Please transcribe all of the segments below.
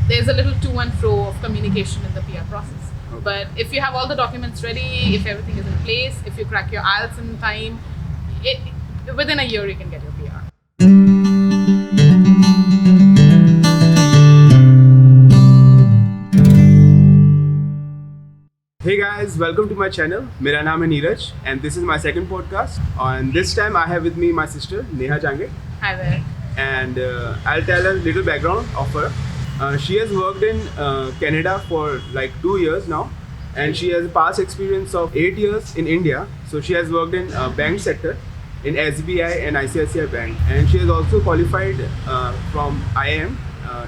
there's a little to and fro of communication in the PR process. Okay. But if you have all the documents ready, if everything is in place, if you crack your IELTS in time, within a year you can get your PR. Hey guys, welcome to my channel. मेरा नाम है Neeraj and this is my second podcast. And this time I have with me my sister Neha Jangid. Hi there. And I'll tell a little background of her. She has worked in Canada for like 2 years now, and she has a past experience of 8 years in India. So she has worked in bank sector in SBI and ICICI Bank, and she has also qualified from IIM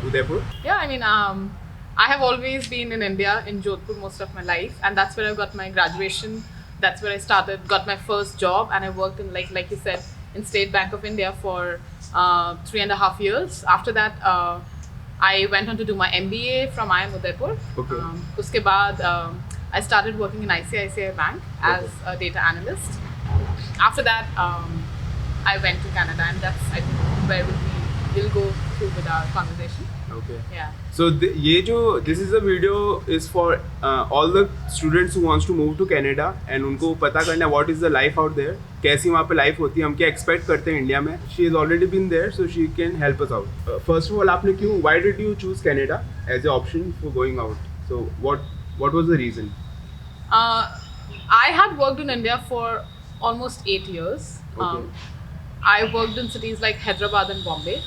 Udaipur. Yeah, I mean, I have always been in India, in Jodhpur, most of my life, and that's where I got my graduation. That's where I started, got my first job, and I worked in, like you said, in State Bank of India for 3.5 years. After that, I went on to do my MBA from IIM Udaipur. Okay. Uske baad, I started working in ICICI Bank as a data analyst. After that, I went to Canada, and that's, I think, where we'll go through with our conversation. Okay. Yeah. So this is a video is for all the students who wants to move to Canada and उनको पता करना what is the life out there, कैसी वहाँ पे life होती है, हम क्या expect करते हैं इंडिया में. She has already been there, so she can help us out. First of all, आपने क्यों, why did you choose Canada as an option for going out? So what was the reason? I had worked in India for almost 8 years. Okay. I worked in cities like Hyderabad and Bombay.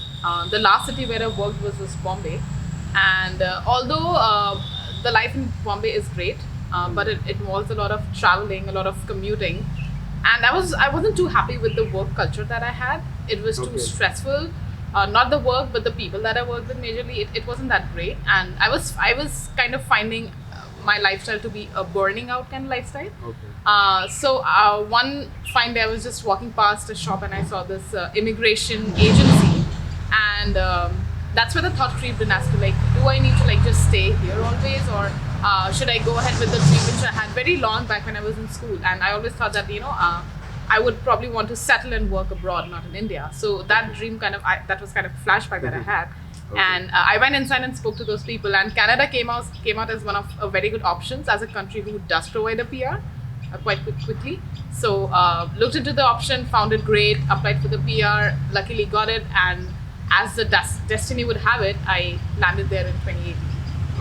The last city where I worked was Bombay. And although the life in Bombay is great, but it involves a lot of traveling, a lot of commuting. And I wasn't too happy with the work culture that I had. It was too Okay. stressful. Not the work, but the people that I worked with majorly, it wasn't that great. And I was kind of finding my lifestyle to be a burning out kind of lifestyle. Okay. So one fine day I was just walking past a shop and I saw this immigration agency, and that's where the thought creeped in as to like, do I need to like just stay here always, or should I go ahead with the dream which I had very long back when I was in school? And I always thought that I would probably want to settle and work abroad, not in India. So that dream that was kind of a flashback that I had. Okay. And I went inside and spoke to those people, and Canada came out as one of very good options as a country who does provide a PR quite quickly. So looked into the option, found it great, applied for the PR, luckily got it, and as the destiny would have it, I landed there in 2018.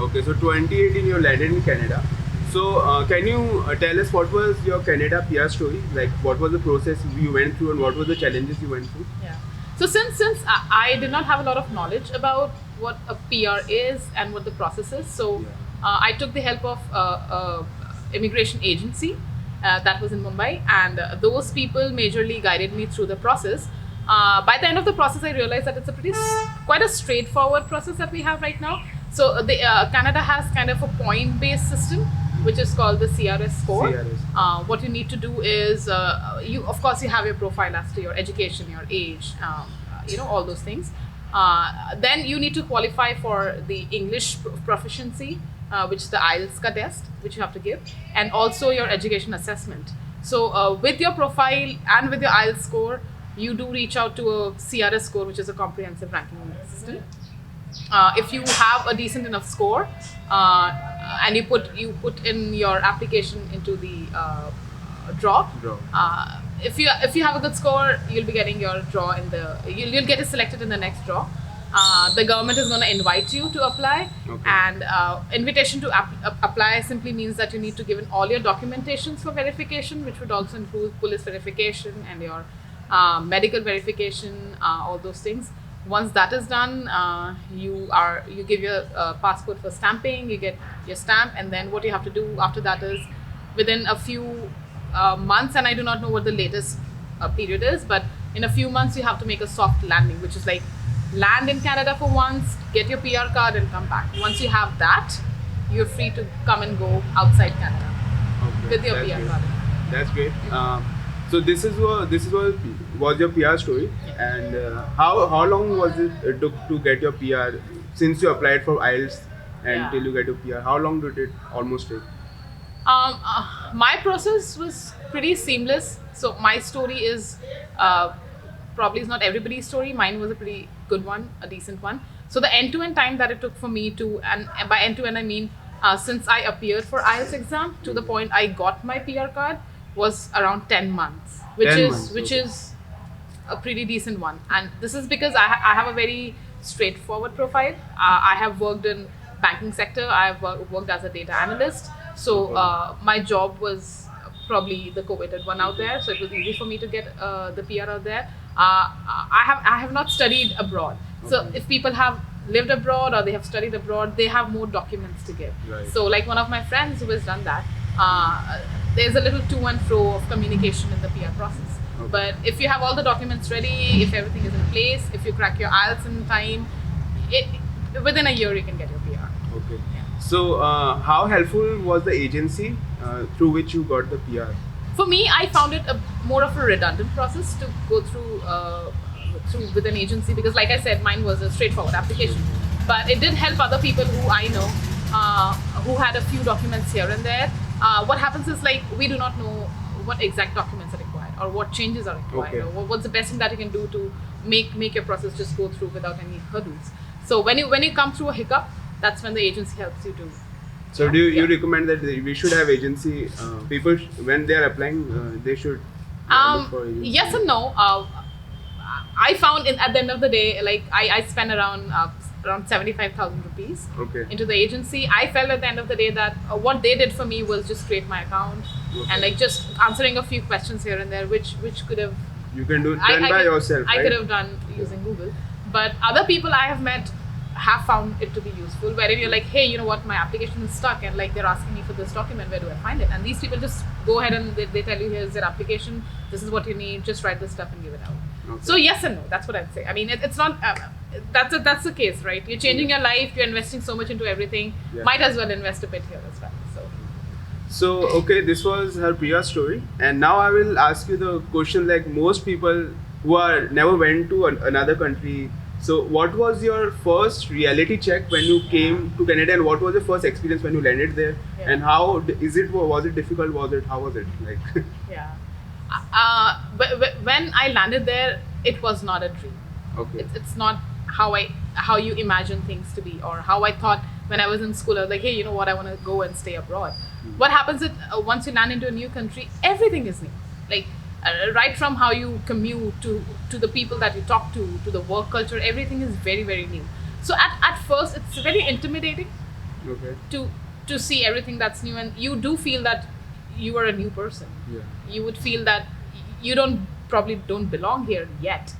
Okay, so 2018 you landed in Canada. So can you tell us what was your Canada PR story? Like what was the process you went through and what were the challenges you went through? Yeah. So since I did not have a lot of knowledge about what a PR is and what the process is, so I took the help of immigration agency that was in Mumbai, and those people majorly guided me through the process. By the end of the process, I realized that it's quite a straightforward process that we have right now. So Canada has kind of a point-based system, which is called the CRS score. CRS. What you need to do is, of course, you have your profile as to your education, your age, all those things. Then you need to qualify for the English proficiency, which is the IELTS ka test, which you have to give, and also your education assessment. So with your profile and with your IELTS score, you do reach out to a CRS score, which is a comprehensive ranking system. If you have a decent enough score, and you put in your application into the draw. If you have a good score, you'll be getting your draw you'll get selected in the next draw. The government is going to invite you to apply. Okay. And invitation to apply simply means that you need to give in all your documentations for verification, which would also include police verification and your medical verification, all those things. Once that is done, you give your passport for stamping, you get your stamp, and then what you have to do after that is, within a few months, and I do not know what the latest period is, but in a few months you have to make a soft landing, which is like land in Canada for once, get your PR card and come back. Once you have that, you're free to come and go outside Canada with your PR card. That's great. So this was your PR story, and how long was it took to get your PR since you applied for IELTS and till you get your PR? How long did it almost take? My process was pretty seamless. So my story is probably is not everybody's story. Mine was a pretty good one, a decent one. So the end-to-end time that it took for me to, and by end-to-end I mean since I appeared for IELTS exam to the point I got my PR card was around 10 months, 10 months, which okay. is a pretty decent one. And this is because I have a very straightforward profile. I have worked in banking sector. I have worked as a data analyst. So my job was probably the coveted one out there. So it was easy for me to get the PR out there. I have not studied abroad. So Okay. if people have lived abroad or they have studied abroad, they have more documents to give. Right. So like one of my friends who has done that, there's a little to and fro of communication in the PR process. Okay. But if you have all the documents ready, if everything is in place, if you crack your IELTS in time, within a year you can get your PR. Okay. So, how helpful was the agency through which you got the PR? For me, I found it more of a redundant process to go through with an agency because, like I said, mine was a straightforward application. But it did help other people who I know who had a few documents here and there. What happens is like we do not know what exact documents are required or what changes are required Okay. or what's the best thing that you can do to make your process just go through without any hurdles. So when you come through a hiccup, that's when the agency helps you to. So, do you recommend that we should have agency people when they are applying? They should look for agency? Yes and no. I found at the end of the day, like I spent around 75,000 rupees Okay. into the agency. I felt at the end of the day that what they did for me was just create my account and like just answering a few questions here and there, which could have You can do done by yourself. I right? could have done using Google, but other people I have met have found it to be useful. Wherein you're like, hey, you know what, my application is stuck, and like they're asking me for this document. Where do I find it? And these people just go ahead and they tell you, here's your application. This is what you need. Just write this stuff and give it out. Okay. So yes and no. That's what I'd say. I mean, it's not. That's the case, right? You're changing your life. You're investing so much into everything. Yeah. Might as well invest a bit here as well. So, okay, this was her PR story, and now I will ask you the question like most people who are never went to another country. So, what was your first reality check when you came to Canada, and what was your first experience when you landed there? Yeah. And how is it? Was it difficult? How was it like? Yeah. But when I landed there, it was not a dream. Okay. It's not how you imagine things to be or how I thought when I was in school. I was like, hey, you know what? I want to go and stay abroad. What happens is once you land into a new country, everything is new. Like right from how you commute to the people that you talk to the work culture, everything is very very new. So at first, it's very intimidating Okay. to see everything that's new, and you do feel that you are a new person. Yeah. You would feel that you probably don't belong here yet.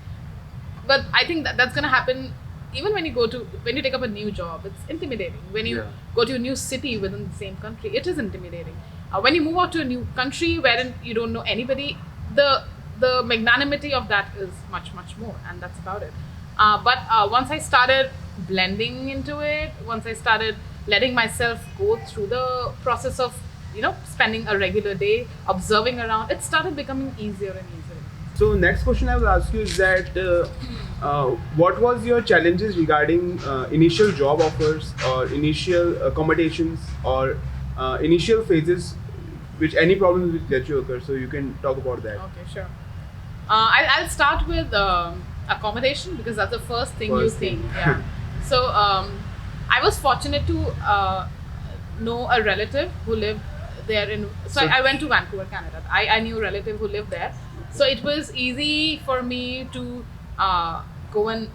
But I think that's gonna happen even when you take up a new job. It's intimidating. When you Yeah. go to a new city within the same country, it is intimidating. When you move out to a new country wherein you don't know anybody, the magnanimity of that is much more, and that's about it. But once I started blending into it, once I started letting myself go through the process of spending a regular day observing around, it started becoming easier and easier. So next question I will ask you is that what was your challenges regarding initial job offers or initial accommodations or initial phases, which any problems that you occur? So you can talk about that. Okay, sure. I'll start with accommodation because that's the first thing you First think. thing. Yeah. So I was fortunate to know a relative who lived there So I went to Vancouver, Canada. I knew a relative who lived there, so it was easy for me to go and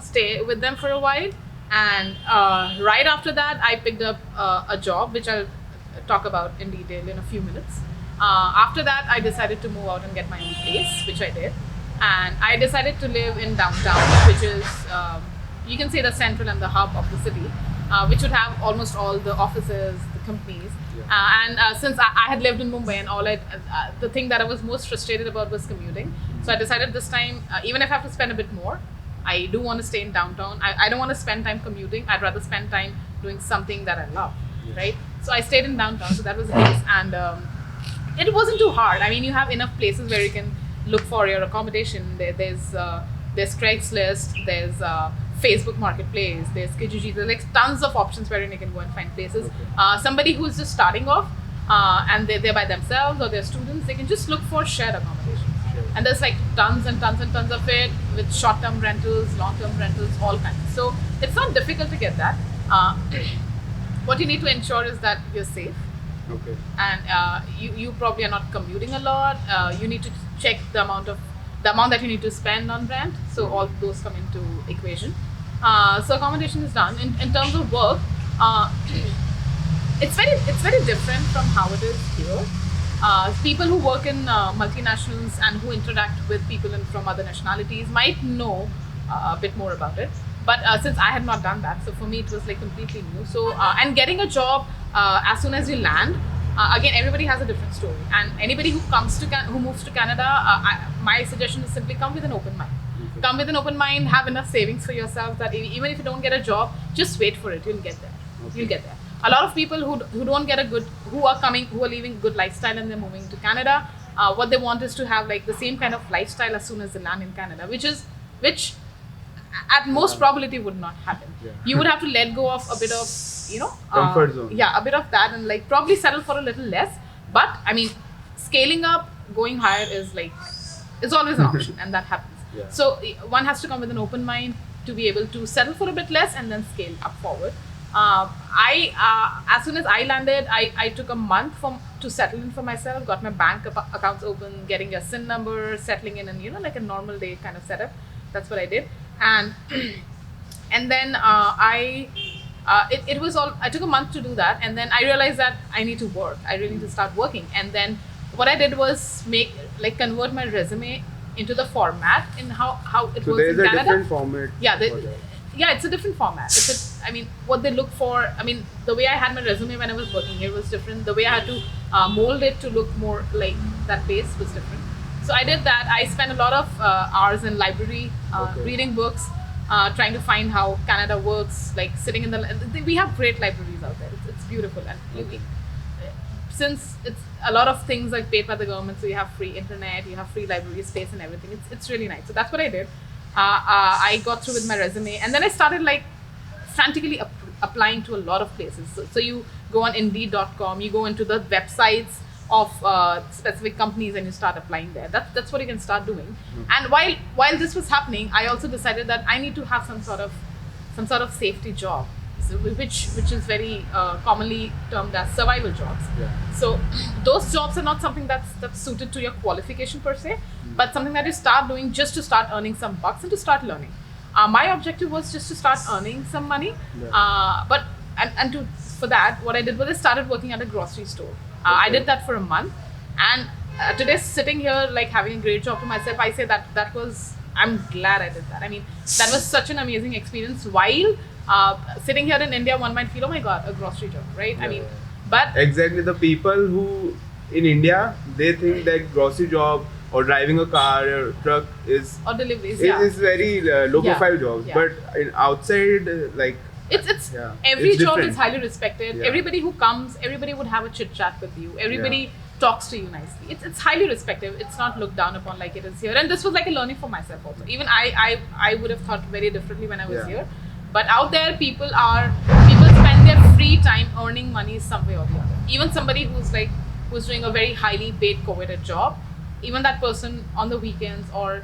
stay with them for a while. And right after that, I picked up a job, which I'll talk about in detail in a few minutes. After that, I decided to move out and get my own place, which I did. And I decided to live in downtown, which is, you can say, the central and the hub of the city, which would have almost all the offices, the companies. And since I had lived in Mumbai, and the thing that I was most frustrated about was commuting. So I decided this time, even if I have to spend a bit more, I do want to stay in downtown. I don't want to spend time commuting. I'd rather spend time doing something that I love, right? So I stayed in downtown, so that was the case. And it wasn't too hard. I mean, you have enough places where you can look for your accommodation. There's Craigslist, there's Facebook Marketplace, there's Kijiji. There's like tons of options wherein you can go and find places. Okay. Somebody who's just starting off and they're by themselves or they're students, they can just look for shared accommodations. And there's like tons and tons and tons of it with short-term rentals, long-term rentals, all kinds. So it's not difficult to get that. What you need to ensure is that you're safe. Okay. And you probably are not commuting a lot. You need to check the amount that you need to spend on rent. So all those come into equation. So accommodation is done. In terms of work, it's very different from how it is here. People who work in multinationals and who interact with people from other nationalities might know a bit more about it. But since I had not done that, so for me it was like completely new. So and getting a job as soon as you land, again everybody has a different story. And anybody who who moves to Canada, my suggestion is simply come with an open mind. Okay. Come with an open mind. Have enough savings for yourself that even if you don't get a job, just wait for it. You'll get there. Okay. You'll get there. A lot of people who don't get who are leaving good lifestyle and they're moving to Canada. What they want is to have like the same kind of lifestyle as soon as they land in Canada, which at most probability would not happen. Yeah. You would have to let go of a bit of comfort zone. Yeah, a bit of that, and like probably settle for a little less. But I mean, scaling up, going higher is always an option, and that happens. Yeah. So one has to come with an open mind to be able to settle for a bit less and then scale up forward. As soon as I landed, I took a month to settle in for myself, got my bank accounts open, getting your SIN number, settling in, and like a normal day kind of setup. That's what I did, and and then it was all. I took a month to do that, and then I realized that I need to work. I really need to start working, and then what I did was convert my resume into the format in how it So was there in is a Canada. different format. Yeah, for that. yeah, it's a different format. I mean, what they look for. I mean, the way I had my resume when I was working here was different. The way I had to mold it to look more like that base was different. So I did that. I spent a lot of hours in library, Okay. reading books, trying to find how Canada works. Like sitting in we have great libraries out there. It's beautiful, and Okay. since it's a lot of things like paid by the government, so you have free internet, you have free library space and everything. It's really nice. So that's what I did. I got through with my resume, and then I started like frantically applying to a lot of places. So you go on Indeed.com, you go into the websites of specific companies, and you start applying there. That's what you can start doing. And while this was happening, I also decided that I need to have some sort of safety job, which is very commonly termed as survival jobs. Yeah. So those jobs are not something that's suited to your qualification per se, but something that you start doing just to start earning some bucks and to start learning. My objective was just to start earning some money, Yeah. For that, what I did was I started working at a grocery store. I Okay. did that for a month, and today sitting here like having a great job to myself, I say that was, I'm glad I did that. I mean, that was such an amazing experience. While sitting here in India, one might feel, oh my god, a grocery job, right? I Yeah. mean, but Exactly, the people who in India, they think that grocery job or driving a car or truck is or deliveries, is very low profile Yeah. jobs. Yeah. But in outside, like it's Yeah. every It's job different. is highly respected. Yeah. Everybody who comes, everybody would have a chit chat with you. Everybody talks to you nicely. It's highly respected. It's not looked down upon like it is here. And this was like a learning for myself also. Even I would have thought very differently when I was Yeah. here. But out there, people spend their free time earning money some way or the other. Even somebody who's doing a very highly paid coveted job, even that person on the weekends or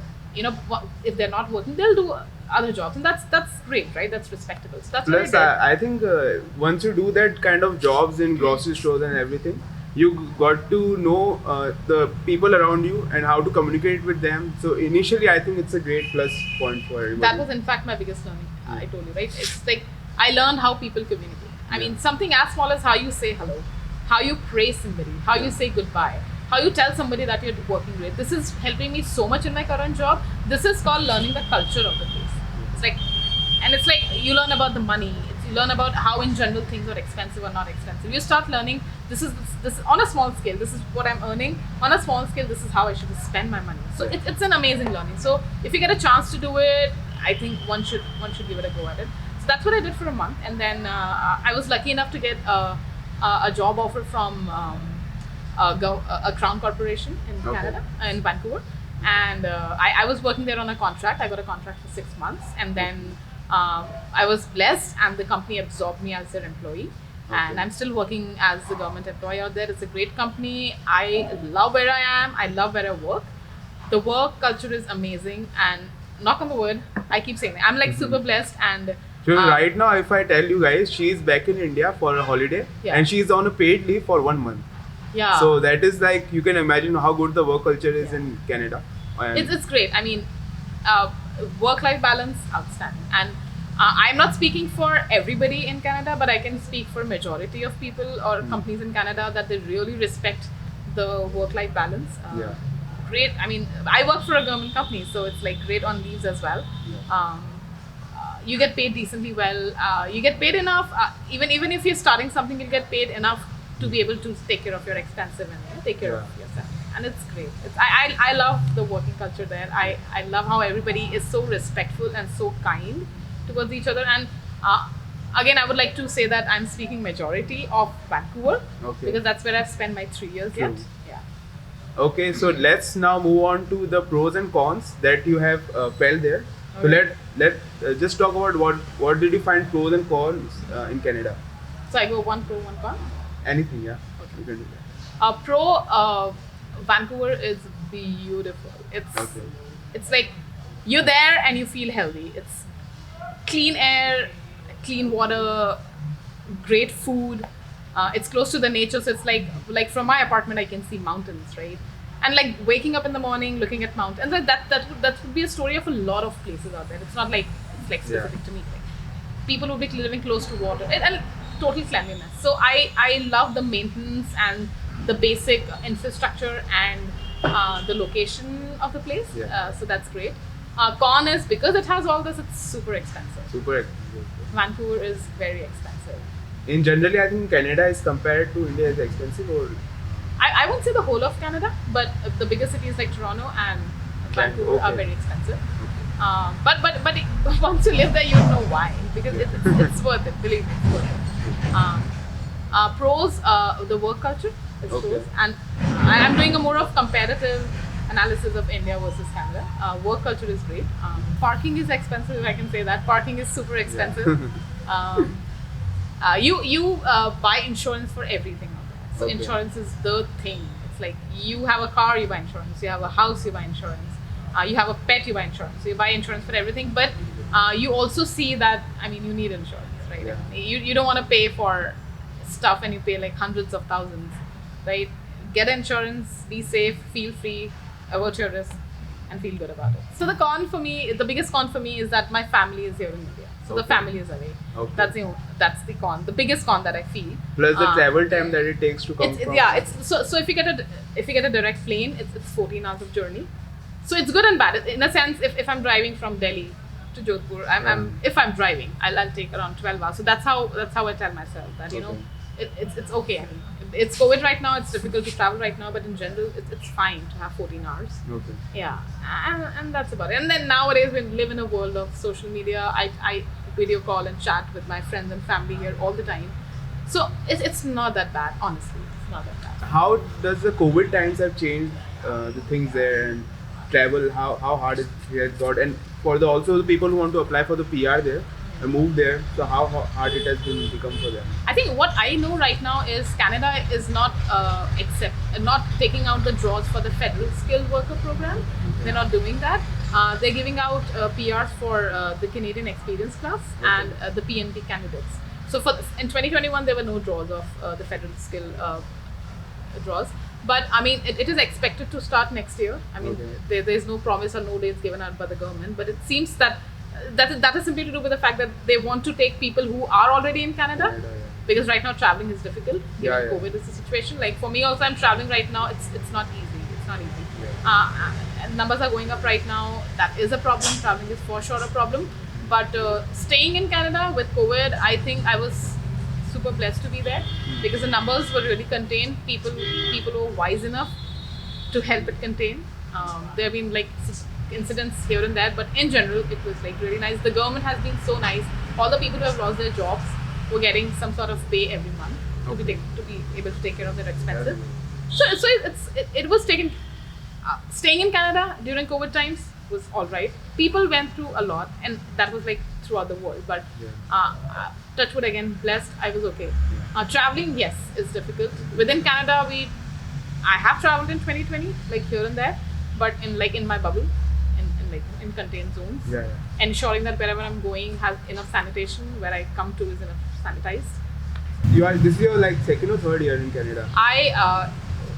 if they're not working, they'll do other jobs, and that's great, right? That's respectable. So that's plus what I did. I think once you do that kind of jobs in grocery stores and everything, you got to know the people around you and how to communicate with them. So initially, I think it's a great plus point for everybody. That was in fact my biggest learning. I told you, right? It's like I learned how people communicate. I mean, something as small as how you say hello, how you praise somebody, how you say goodbye, how you tell somebody that you're working great. This is helping me so much in my current job. This is called learning the culture of the place. It's like you learn about the money. You learn about how in general things are expensive or not expensive. You start learning. This is on a small scale. This is what I'm earning. On a small scale, this is how I should spend my money. So it's an amazing learning. So if you get a chance to do it, I think one should give it a go at it. So that's what I did for a month, and then I was lucky enough to get a job offer from a Crown Corporation in Canada, in Vancouver, and I was working there on a contract. I got a contract for 6 months, and then I was blessed, and the company absorbed me as their employee. And I'm still working as a government employee out there. It's a great company. I love where I am. I love where I work. The work culture is amazing, and knock on the wood, I keep saying that. I'm like super blessed, and So right now, if I tell you guys, she's back in India for a holiday, Yeah. and she's on a paid leave for 1 month. yeah, So that is like, you can imagine how good the work culture is Yeah. in Canada. And it's great. I mean, work-life balance, outstanding. And I'm not speaking for everybody in Canada, but I can speak for majority of people or companies in Canada that they really respect the work-life balance. Yeah. Great. I mean, I work for a government company, so it's like great on leaves as well. You get paid decently well. You get paid enough. Even if you're starting something, you'll get paid enough to be able to take care of your expensive and take care of yourself. And it's great. I love the working culture there. I love how everybody is so respectful and so kind towards each other. And again, I would like to say that I'm speaking majority of Vancouver Okay. because that's where I've spent my 3 years True. yet. Yeah. Okay, so let's now move on to the pros and cons that you have felt there. So Okay. let just talk about what did you find pros and cons in Canada? So I go one pro, one con. Anything, yeah. Okay. You can do that. Vancouver is beautiful. Okay. It's like you're there and you feel healthy. It's clean air, clean water, great food. It's close to the nature, so it's like from my apartment I can see mountains, right? And like waking up in the morning, looking at mountains, like that would be a story of a lot of places out there. It's not like it's like specific to me. Like, people would be living close to water and total cleanliness. So I love the maintenance and the basic infrastructure and the location of the place. Yeah. So that's great. Con is because it has all this, it's super expensive. Super expensive. Vancouver is very expensive. In generally, I think Canada is compared to India is expensive, or I won't say the whole of Canada, but the bigger cities like Toronto and Vancouver are Okay. very expensive. But once you live there, you know why, because it's worth it. Believe me, it's worth it. Pros, the work culture is Okay. pros, and I'm doing a more of comparative analysis of India versus Canada. Work culture is great. Parking is expensive, if I can say that. Parking is super expensive. You buy insurance for everything out there. So Okay. insurance is the thing. It's like you have a car, you buy insurance. You have a house, you buy insurance. You have a pet, you buy insurance. So you buy insurance for everything. But you also see that, I mean, you need insurance, right? Yeah. You don't want to pay for stuff and you pay like hundreds of thousands, right? Get insurance, be safe, feel free, avert your risk, and feel good about it. So the con for me, the biggest con for me is that my family is here in India. So the Okay. family is away. Okay. That's the con. The biggest con that I feel. plus the Uh, travel time that it takes to come It's, from. yeah, it's so if you get a direct plane, it's 14 hours of journey. So it's good and bad. In a sense, if I'm driving from Delhi to Jodhpur, if I'm driving, I'll take around 12 hours. So that's how I tell myself that it's okay. I mean, it's COVID right now. It's difficult to travel right now, but in general, it's fine to have 14 hours. Okay. Yeah, and that's about it. And then nowadays, we live in a world of social media. I video call and chat with my friends and family here all the time. So it's not that bad, honestly. It's not that bad. How does the COVID times have changed the things there and travel? How hard it has got, and for also the people who want to apply for the PR there and move there. So how hard it has been become for them? I think what I know right now is Canada is not not taking out the draws for the federal skilled worker program. They're not doing that. They're giving out PRs for the Canadian experience class and the PNP candidates. So in 2021 there were no draws of the federal skill draws. But I mean, it is expected to start next year. I mean, there's no promise or no dates given out by the government. But it seems that that is simply to do with the fact that they want to take people who are already in Canada. Because right now traveling is difficult. Given COVID is the situation. Like for me also, I'm traveling right now. It's not easy. It's not easy. Numbers are going up right now. That is a problem. Traveling is for sure a problem. But staying in Canada with COVID, I think I was super blessed to be there because the numbers were really contained. People were wise enough to help it contain. There have been like incidents here and there, but in general, it was like really nice. The government has been so nice. All the people who have lost their jobs were getting some sort of pay every month to be able to take care of their expenses. So it was taken. Staying in Canada during COVID times was all right. People went through a lot, and that was like throughout the world. But touch wood again, blessed. I was okay. Traveling, yes, is difficult. Within Canada, I have traveled in 2020, like here and there. but in my bubble, in contained zones. Yeah. Ensuring that wherever I'm going has enough sanitation, where I come to is enough sanitized. This is your like second or third year in Canada?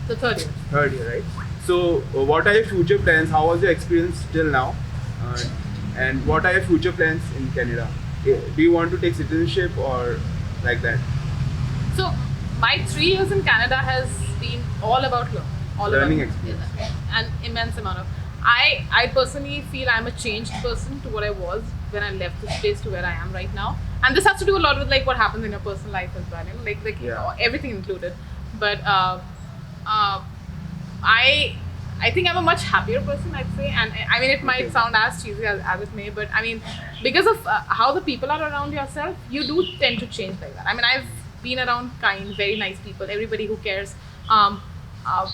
The third year. Third year, right? So, what are your future plans? How was your experience till now? Uh, and what are your future plans in Canada? Do you want to take citizenship or like that? So my 3 years in Canada has been all about Learning about experience. an immense amount of. I personally feel I'm a changed person to what I was when I left this place to where I am right now, and this has to do a lot with like what happens in your personal life as well, Yeah. everything included. But I think I'm a much happier person, I'd say, and I mean it might Okay. sound as cheesy as it may, but I mean because of how the people are around yourself, you do tend to change like that. I mean I've been around kind, very nice people, everybody who cares. Um, uh,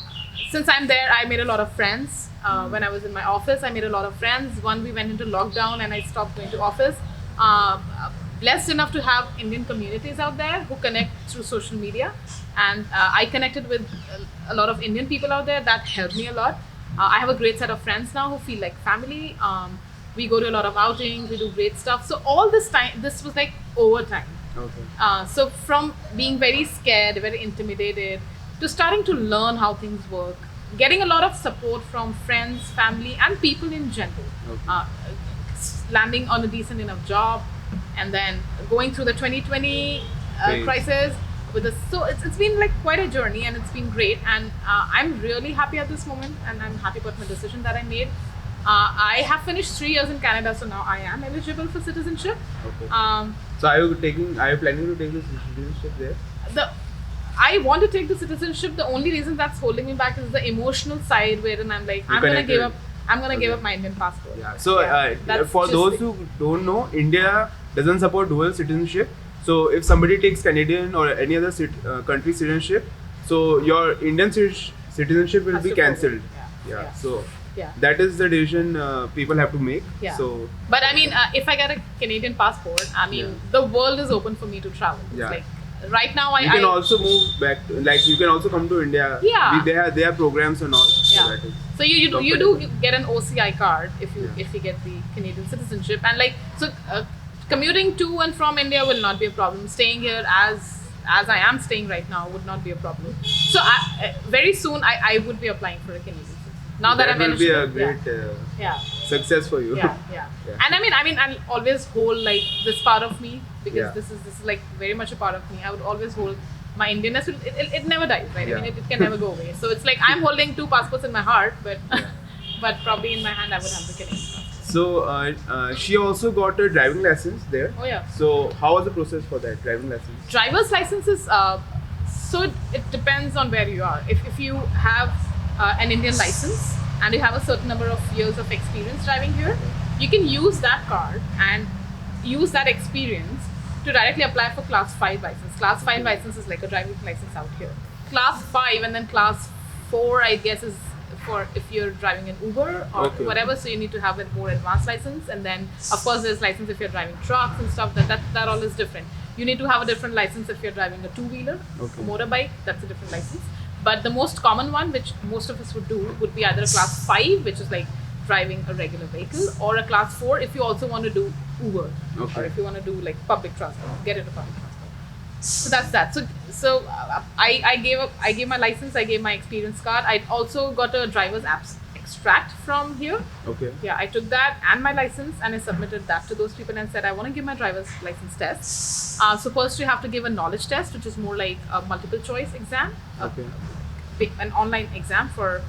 since I'm there, I made a lot of friends. When I was in my office, I made a lot of friends. One, we went into lockdown and I stopped going to office. Blessed enough to have Indian communities out there who connect through social media, and I connected with a lot of Indian people out there. That helped me a lot. I have a great set of friends now who feel like family. We go to a lot of outings, we do great stuff. So all this time, this was like overtime. Okay. So from being very scared, very intimidated, to starting to learn how things work, getting a lot of support from friends, family, and people in general. Okay. Landing on a decent enough job, and then going through the 2020 Phase. crisis with us. So it's been like quite a journey, and it's been great. And I'm really happy at this moment, and I'm happy about my decision that I made. I have finished 3 years in Canada, so now I am eligible for citizenship. Okay. Um, So are you planning to take the citizenship there? I want to take the citizenship. The only reason that's holding me back is the emotional side, wherein I'm like, I'm gonna give up. I'm gonna give Okay. up my Indian passport. Yeah. So that's for just those it. who don't know, India doesn't support dual citizenship. So if somebody takes Canadian or any other country citizenship, so your Indian citizenship will Has be to go. cancelled. Yeah. So Yeah. that is the decision people have to make. Yeah. So But I mean, if I get a Canadian passport, I mean, Yeah. the world is open for me to travel. It's Yeah. like right now, you can also move back. Like you can also come to India. Yeah. They have programs and all. Yeah. So that is So you do comfortable. get an OCI card if you Yeah. if you get the Canadian citizenship, and like so commuting to and from India will not be a problem. Staying here as I am staying right now would not be a problem. So very soon I would be applying for a Canadian citizenship. Now that I'm will be a eligible. great Yeah. success for you. Yeah. Yeah. And I mean, I'll always hold like this part of me, because Yeah. this is like very much a part of me. I would always hold my Indianness. It never dies, right? Yeah. I mean, it can never go away. So it's like I'm holding two passports in my heart, but but probably in my hand I would have the Canadian passport. So she also got a driving license there. Oh yeah. So how was the process for that driving license? Driver's license is so it depends on where you are. If you have an Indian license and you have a certain number of years of experience driving here, you can use that card and use that experience to directly apply for Class 5 license. Class 5 license is like a driving license out here. Class 5 and then Class 4, I guess, is for if you're driving an Uber or Okay. whatever. So you need to have a more advanced license, and then of course there's license if you're driving trucks and stuff. That all is different. You need to have a different license if you're driving a two-wheeler, Okay. a motorbike. That's a different license. But the most common one, which most of us would do, would be either a Class 5, which is like driving a regular vehicle, or a Class 4 if you also want to do Uber, Okay. or if you want to do like public transport, get into public transport. So that's that. So I gave my license, I gave my experience card. I also got a driver's apps extract from here. Okay. Yeah, I took that and my license and I submitted that to those people and said I want to give my driver's license test. So first you have to give a knowledge test, which is more like a multiple choice exam, Okay. an online exam for,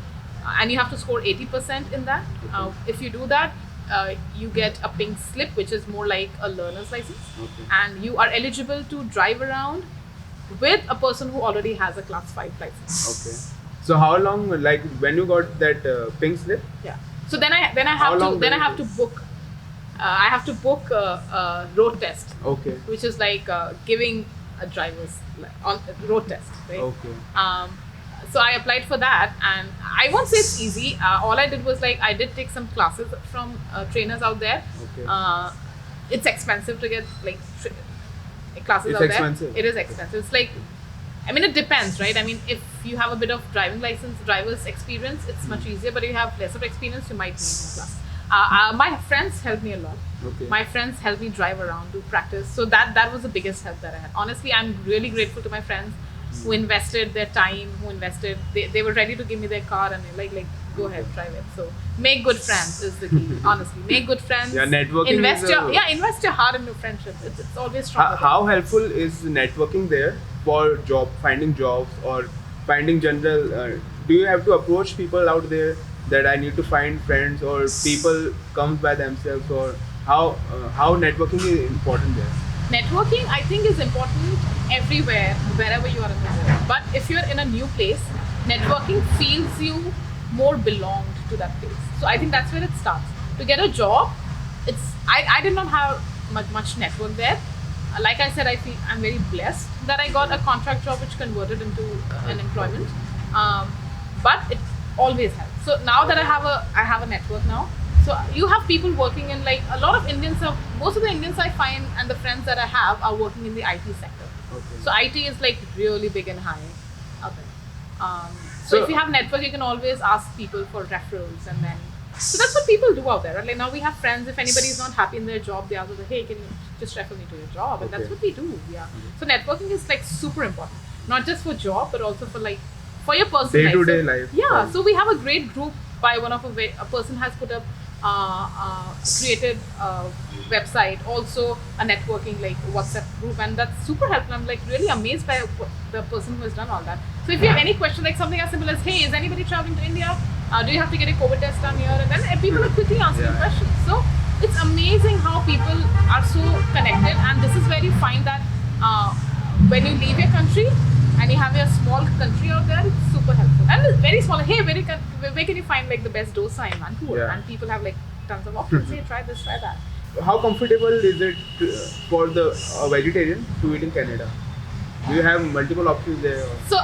and you have to score 80% in that. Okay. If you do that, you get a pink slip, which is more like a learner's license, Okay. and you are eligible to drive around with a person who already has a Class 5 license. Okay. So how long, like when you got that pink slip? Yeah. So then I How have long to then I will have it to book. I have to book a road test, Okay. which is like giving a driver's on road test, right? Okay. So I applied for that, and I won't say it's easy. All I did was like I did take some classes from trainers out there. Okay. It's expensive to get like classes It's out expensive. there. It is expensive. It's like I mean, it depends, right? I mean, if you have a bit of driving license, driver's experience, it's much easier. But if you have less of experience, you might need more class. My friends helped me a lot. Okay. My friends helped me drive around, do practice. So that was the biggest help that I had. Honestly, I'm really grateful to my friends who invested their time, they were ready to give me their car and they're like go ahead, drive it. So make good friends is the key. Honestly, make good friends. Yeah, networking invest is invest your heart in your friendship. It's always stronger. How helpful is networking there for finding jobs or finding general? Do you have to approach people out there that I need to find friends, or people come by themselves, or how networking is important there? Networking, I think, is important everywhere, wherever you are in the world. But if you're in a new place, networking feels you more belonged to that place. So I think that's where it starts. To get a job, I did not have much network there. Like I said, I feel I'm very blessed that I got a contract job which converted into an employment. But it always helps. So now that I have a network now. So you have people working in, like, a lot of Indians most of the Indians I find and the friends that I have are working in the IT sector. Okay. So IT is like really big and high out there. So if you have network, you can always ask people for referrals, and then so that's what people do out there. Right? Like now we have friends. If anybody is not happy in their job, they ask us, "Hey, can you just refer me to your job?" And that's Okay. what we do. Yeah. So networking is like super important, not just for job, but also for your personal Day-to-day life. life. Yeah. Right. So we have a great group by a person has put up. Created a website, also a networking like WhatsApp group, and that's super helpful. I'm like really amazed by the person who has done all that. So if you have any question, like something as simple as, "Hey, is anybody traveling to India? Do you have to get a COVID test done here?" And then people are quickly answering Yeah. questions. So it's amazing how people are so connected, and this is where you find that when you leave your country and you have a small country out there, it's super helpful. And it's very small. Hey, where can you find like the best dosa in Vancouver? Yeah. And people have like tons of options. Hey, try this, try that. How comfortable is it for the vegetarian to eat in Canada? Do you have multiple options there? So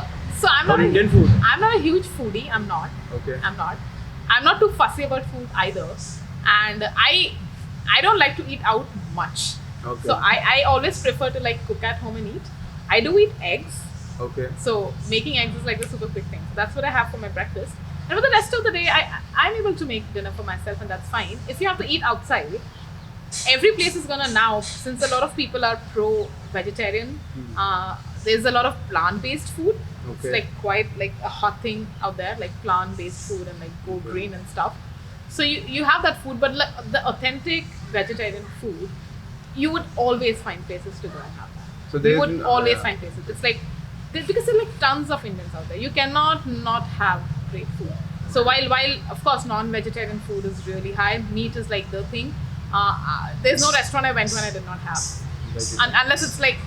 I'm For not Indian food? I'm not a huge foodie. I'm not. Okay. I'm not too fussy about food either, and I don't like to eat out much. Okay. So I always prefer to like cook at home and eat. I do eat eggs. Okay. So making eggs is like the super quick thing. So that's what I have for my breakfast. And for the rest of the day, I'm able to make dinner for myself, and that's fine. If you have to eat outside, every place is gonna now, since a lot of people are pro-vegetarian, there's a lot of plant-based food. It's Okay. like quite like a hot thing out there, like plant-based food and like go green and stuff. So you have that food, but like the authentic vegetarian food, you would always find places to go and have that. So You there's would always find places. It's like because there are like tons of Indians out there. You cannot not have great food. So while of course non-vegetarian food is really high, meat is like the thing. There's no restaurant I went when I did not have, unless it's like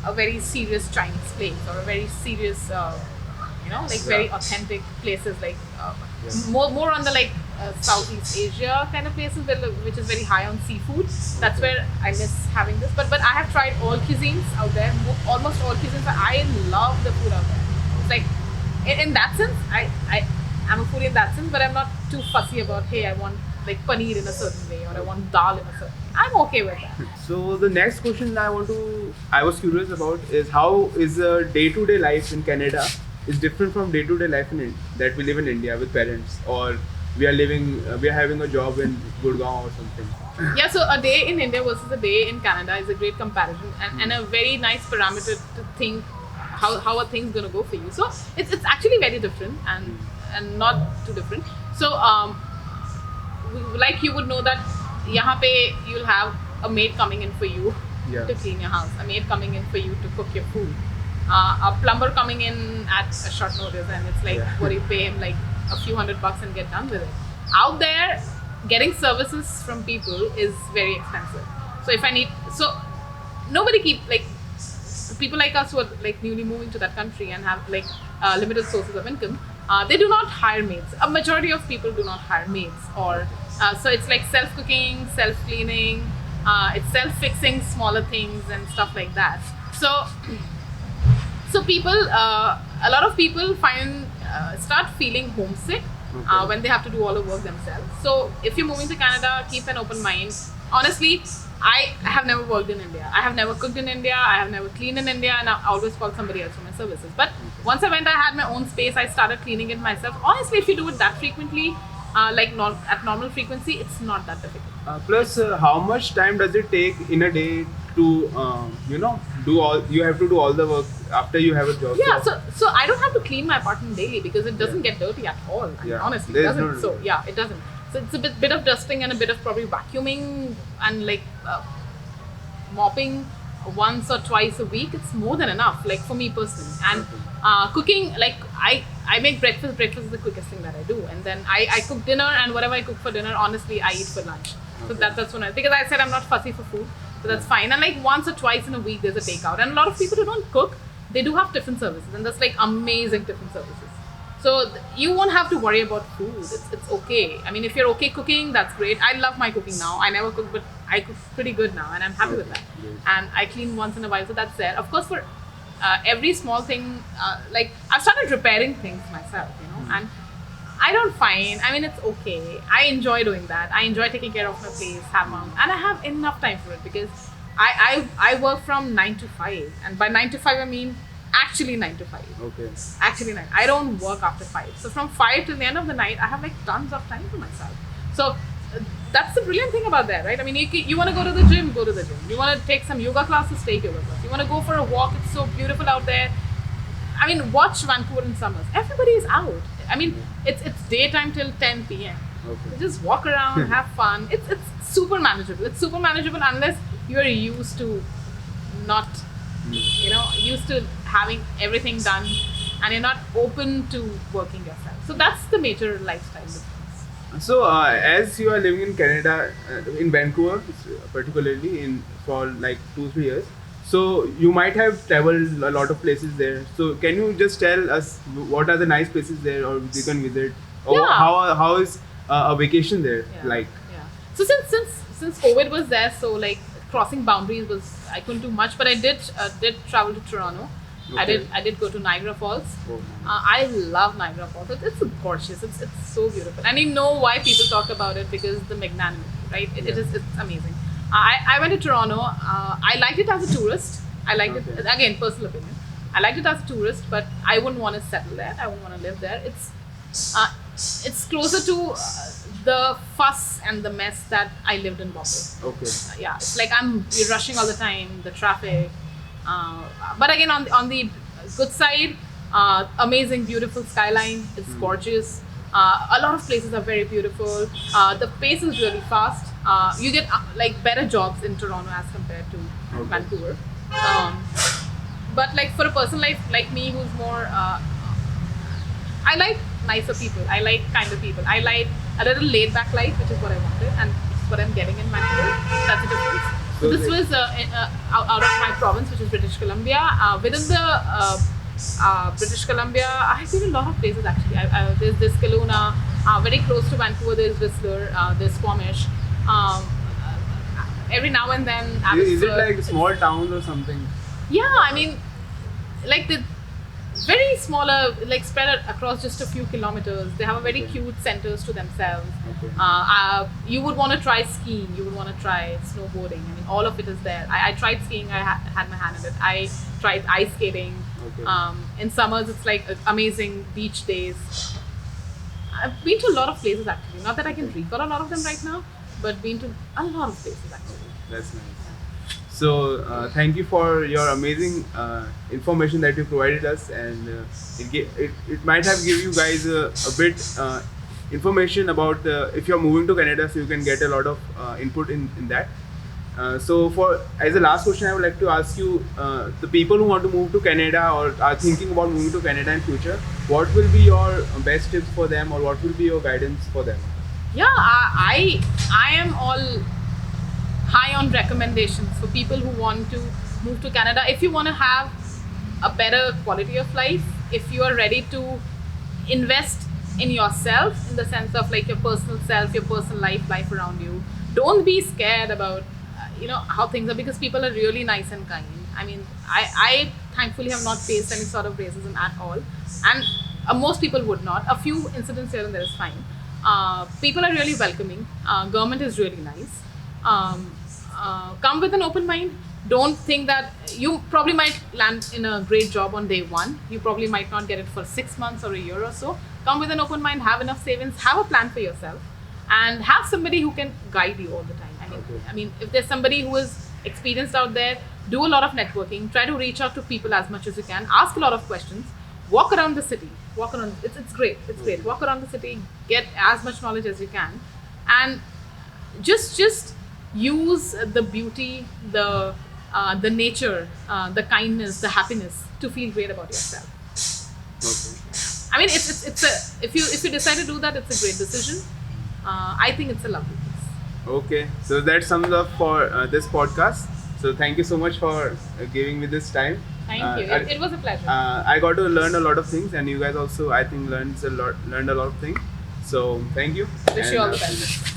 a very serious Chinese place or a very serious, very authentic places like more on the like Southeast Asia kind of places which is very high on seafood. That's where I miss having this. But I have tried all cuisines out there, almost all cuisines. I love the food out there. It's like in that sense, I'm a foodie in that sense, but I'm not too fussy about, hey, I want like paneer in a certain way or I want dal in a certain way. I'm okay with that. So the next question I was curious about is how is the day-to-day life in Canada is different from day-to-day life that we live in India with parents, or we are having a job in Gurgaon or something. Yeah, so a day in India versus a day in Canada is a great comparison and a very nice parameter to think how are things gonna go for you. So it's actually very different and not too different. So like you would know that यहाँ पे you'll have a maid coming in for you to clean your house, a maid coming in for you to cook your food, a plumber coming in at a short notice, and it's like what do you pay him like a few $100 and get done with it. Out there, getting services from people is very expensive. So nobody people like us who are like newly moving to that country and have like limited sources of income, they do not hire maids. A majority of people do not hire maids, or so it's like self-cooking, self-cleaning, it's self-fixing smaller things and stuff like that. So people, a lot of people start feeling homesick when they have to do all the work themselves. So if you're moving to Canada, keep an open mind. Honestly, I have never worked in India. I have never cooked in India. I have never cleaned in India, and I always called somebody else for my services. But once I went, I had my own space. I started cleaning it myself. Honestly, if you do it that frequently, like not at normal frequency, it's not that difficult. Plus, how much time does it take in a day to, do all? You have to do all the work after you have a job. Yeah, so I don't have to clean my apartment daily because it doesn't get dirty at all. I mean, honestly, it There's doesn't. no- So yeah, it doesn't. So it's a bit of dusting and a bit of probably vacuuming and like mopping once or twice a week. It's more than enough, like for me personally. And cooking, like I make breakfast. Breakfast is the quickest thing that I do, and then I cook dinner, and whatever I cook for dinner, honestly, I eat for lunch. So that's when because I said I'm not fussy for food, so that's fine. And like once or twice in a week, there's a takeout, and a lot of people who don't cook, they do have tiffin services, and that's like amazing tiffin services. So you won't have to worry about food. It's okay. I mean, if you're okay cooking, that's great. I love my cooking now. I never cook, but I cook pretty good now, and I'm happy with that. Great. And I clean once in a while, so that's there. Of course, for every small thing, like I've started repairing things myself, and I don't find. I mean, it's okay. I enjoy doing that. I enjoy taking care of my place, and I have enough time for it because I work from 9 to 5, and by 9 to 5 I mean actually 9 to 5. Okay. Actually 9. I don't work after 5. So from 5 till the end of the night, I have like tons of time for myself. So that's the brilliant thing about that, right? I mean, you want to go to the gym, go to the gym. You want to take some yoga classes, take yoga classes. You want to go for a walk, it's so beautiful out there. I mean, watch Vancouver in summers. Everybody is out. I mean, it's daytime till 10 p.m. Okay. So just walk around, have fun. It's super manageable. It's super manageable unless you are used to not, used to having everything done, and you're not open to working yourself. So that's the major lifestyle difference. So, as you are living in Canada, in Vancouver, particularly for like 2-3 years, so you might have traveled a lot of places there. So, can you just tell us what are the nice places there, or you can visit, or Yeah. how is a vacation there Yeah. like? Yeah. So since COVID was there, so like crossing boundaries was I couldn't do much, but I did travel to Toronto. Okay. I did go to Niagara Falls. Oh, I love Niagara Falls. It's gorgeous. It's so beautiful, and I know why people talk about it because the magnanimity, right? It's amazing. I went to Toronto. I liked it as a tourist. I liked it again, personal opinion. I liked it as a tourist, but I wouldn't want to settle there. I wouldn't want to live there. It's closer to the fuss and the mess that I lived in Bombay. Okay. Yeah, it's like you're rushing all the time, the traffic. But again, on the good side, amazing, beautiful skyline. It's gorgeous. A lot of places are very beautiful. The pace is really fast. You get like better jobs in Toronto as compared to Vancouver. But like for a person like me who's more, I like nicer people. I like kinder people. I like a little laid back life, which is what I wanted, and it's what I'm getting in Vancouver. That's the difference. So this was out of my province, which is British Columbia. Within the British Columbia, I've been a lot of places actually. There's Kelowna, very close to Vancouver. There's Whistler, there's Squamish. Every now and then, Is it Abbotsford. like small towns or something? Yeah, I mean, like the very smaller, like spread across just a few kilometers. They have a very cute centers to themselves. Okay. You would want to try skiing. You would want to try snowboarding. I mean, all of it is there. I tried skiing. I had my hand in it. I tried ice skating. Okay. In summers, it's like amazing beach days. I've been to a lot of places actually. Not that I can recall a lot of them right now, but been to a lot of places actually. That's nice. So, thank you for your amazing information that you provided us, and it might have give you guys a bit information about if you're moving to Canada, so you can get a lot of input in that. So, as a last question, I would like to ask you, the people who want to move to Canada or are thinking about moving to Canada in future, what will be your best tips for them, or what will be your guidance for them? Yeah, I am all high on recommendations for people who want to move to Canada. If you want to have a better quality of life, if you are ready to invest in yourself in the sense of like your personal self, your personal life around you, don't be scared about how things are, because people are really nice and kind. I mean, I thankfully have not faced any sort of racism at all, and most people would not. A few incidents here and there is fine. People are really welcoming. Government is really nice. come with an open mind. Don't think that you probably might land in a great job on day one. You probably might not get it for 6 months or a year or so. Come with an open mind, have enough savings, have a plan for yourself, and have somebody who can guide you all the time. I mean, if there's somebody who is experienced out there, do a lot of networking. Try to reach out to people as much as you can. Ask a lot of questions. Walk around the city. Walk around. It's great. It's great. Walk around the city. Get as much knowledge as you can, and just use the beauty, the nature, the kindness, the happiness to feel great about yourself. Okay. I mean, it's a if you decide to do that, it's a great decision. I think it's a lovely place. Okay, so that sums up for this podcast. So thank you so much for giving me this time. Thank you. It was a pleasure. I got to learn a lot of things, and you guys also, I think, learned a lot of things. So thank you. Wish you all the best.